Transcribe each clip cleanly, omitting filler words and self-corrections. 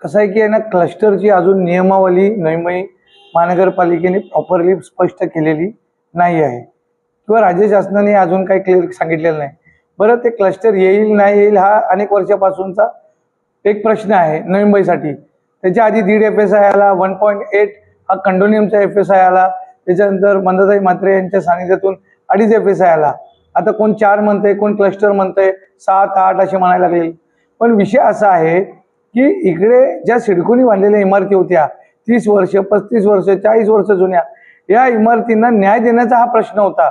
कसं आहे की आहे ना, क्लस्टरची अजून नियमावली नवी मुंबई महानगरपालिकेने प्रॉपरली स्पष्ट केलेली नाही आहे किंवा राज्य शासनाने अजून काही क्लिअर सांगितलेलं नाही. बरं, ते क्लस्टर येईल नाही येईल हा अनेक वर्षापासूनचा एक प्रश्न आहे नवी मुंबईसाठी. त्याच्या आधी 1.5 FSI आला, 1.8 हा कंडोनियमचा FSI आला, त्याच्यानंतर मंदाताई म्हात्रे यांच्या सानिध्यातून 2.5 FSI आला. आता कोण 4 म्हणतंय, कोण क्लस्टर म्हणतंय, 7, 8 असे म्हणायला लागले. पण विषय असा आहे की इकडे ज्या सिडकोनी बांधलेल्या इमारती होत्या 30 वर्ष, 35 वर्ष, 40 वर्ष जुन्या, या इमारतींना न्याय देण्याचा हा प्रश्न होता.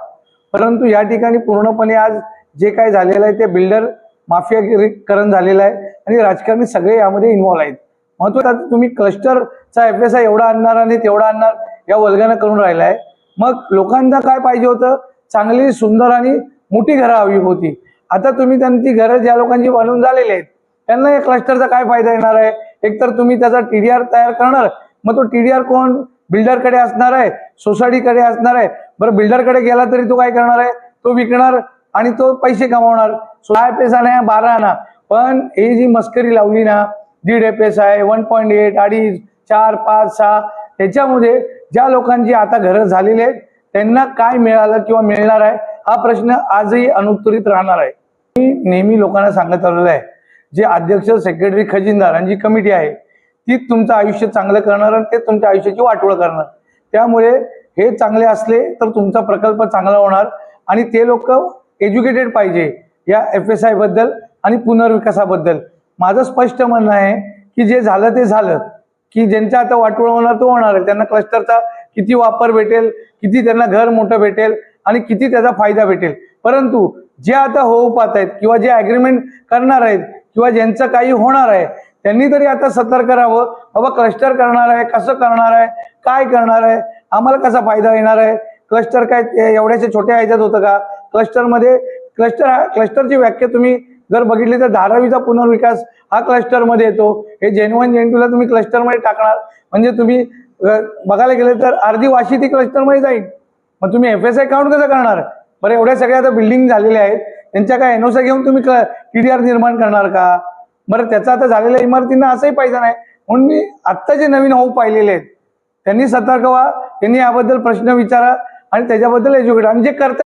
परंतु या ठिकाणी पूर्णपणे आज जे काय झालेलं आहे ते बिल्डर माफियागिरीकरण झालेलं आहे आणि राजकारणी सगळे यामध्ये इन्व्हॉल्व आहेत. महत्त्वाचं, तुम्ही क्लस्टरचा FSI एवढा आणणार आणि तेवढा आणणार या वल्गना करून राहिलाय. मग लोकांना काय पाहिजे होतं? चांगली, सुंदर आणि मोठी घरं हवी होती. आता तुम्ही त्यांची घरं ज्या लोकांची बनवून झालेली आहेत त्यांना या क्लस्टरचा काय फायदा येणार आहे? एकतर तुम्ही त्याचा TDR तयार करणार, मग तो TDR कोण? बिल्डरकडे असणार आहे, सोसायटीकडे असणार आहे. बरं, बिल्डरकडे गेला तरी तो काय करणार आहे? तो विकणार आणि तो पैसे कमावणार. 16 FSI आणा, 12 आणा, पण ही जी मस्करी लावली ना, 1.5 FSI, 1.8, 2.5, 4, 5, 6, त्याच्यामध्ये ज्या लोकांची आता घरं झालेली आहेत त्यांना काय मिळालं किंवा मिळणार आहे हा प्रश्न आजही अनुत्तरित राहणार आहे. मी नेहमी लोकांना सांगत आलेलो आहे, जे अध्यक्ष, सेक्रेटरी, खजिनदार आणि जी कमिटी आहे ती तुमचं आयुष्य चांगलं करणार आणि ते तुमच्या आयुष्याची वाटोळ करणार. त्यामुळे हे चांगले असले तर तुमचा प्रकल्प चांगला होणार आणि ते लोक एज्युकेटेड पाहिजे या FSI बद्दल आणि पुनर्विकासाबद्दल. माझं स्पष्ट म्हणणं आहे की जे झालं ते झालं, की ज्यांच्या आता वाटोळ होणार तो होणार आहे. त्यांना क्लस्टरचा किती वापर भेटेल, किती त्यांना घर मोठं भेटेल आणि किती त्याचा फायदा भेटेल. परंतु जे आता होऊ पाहत आहेत किंवा जे ॲग्रीमेंट करणार आहेत किंवा ज्यांचं काही होणार आहे त्यांनी तरी आता सतर्क राहावं. बाबा, क्लस्टर करणार आहे, कसं करणार आहे, काय करणार आहे, आम्हाला कसा फायदा येणार आहे? क्लस्टर काय एवढ्याशा छोट्या ह्याच्यात होतं का? क्लस्टरमध्ये क्लस्टरची व्याख्या तुम्ही जर बघितली तर धारावीचा पुनर्विकास हा क्लस्टरमध्ये येतो. हे Gen1, Gen2ला तुम्ही क्लस्टरमध्ये टाकणार म्हणजे तुम्ही बघायला गेले तर अर्धी वाशी ती क्लस्टरमध्ये जाईल. मग तुम्ही FSI काउंट कसं करणार? बरं, एवढ्या सगळ्या आता बिल्डिंग झालेल्या आहेत, त्यांच्या काय NOC घेऊन तुम्ही TDR निर्माण करणार का? बरं, त्याचा आता झालेल्या इमारतींना असंही पाहिजे नाही. म्हणून मी आत्ता जे नवीन होऊ पाहिलेले आहेत त्यांनी सतर्क व्हा, त्यांनी याबद्दल प्रश्न विचारा आणि त्याच्याबद्दल एज्युकेट आणि जे करतात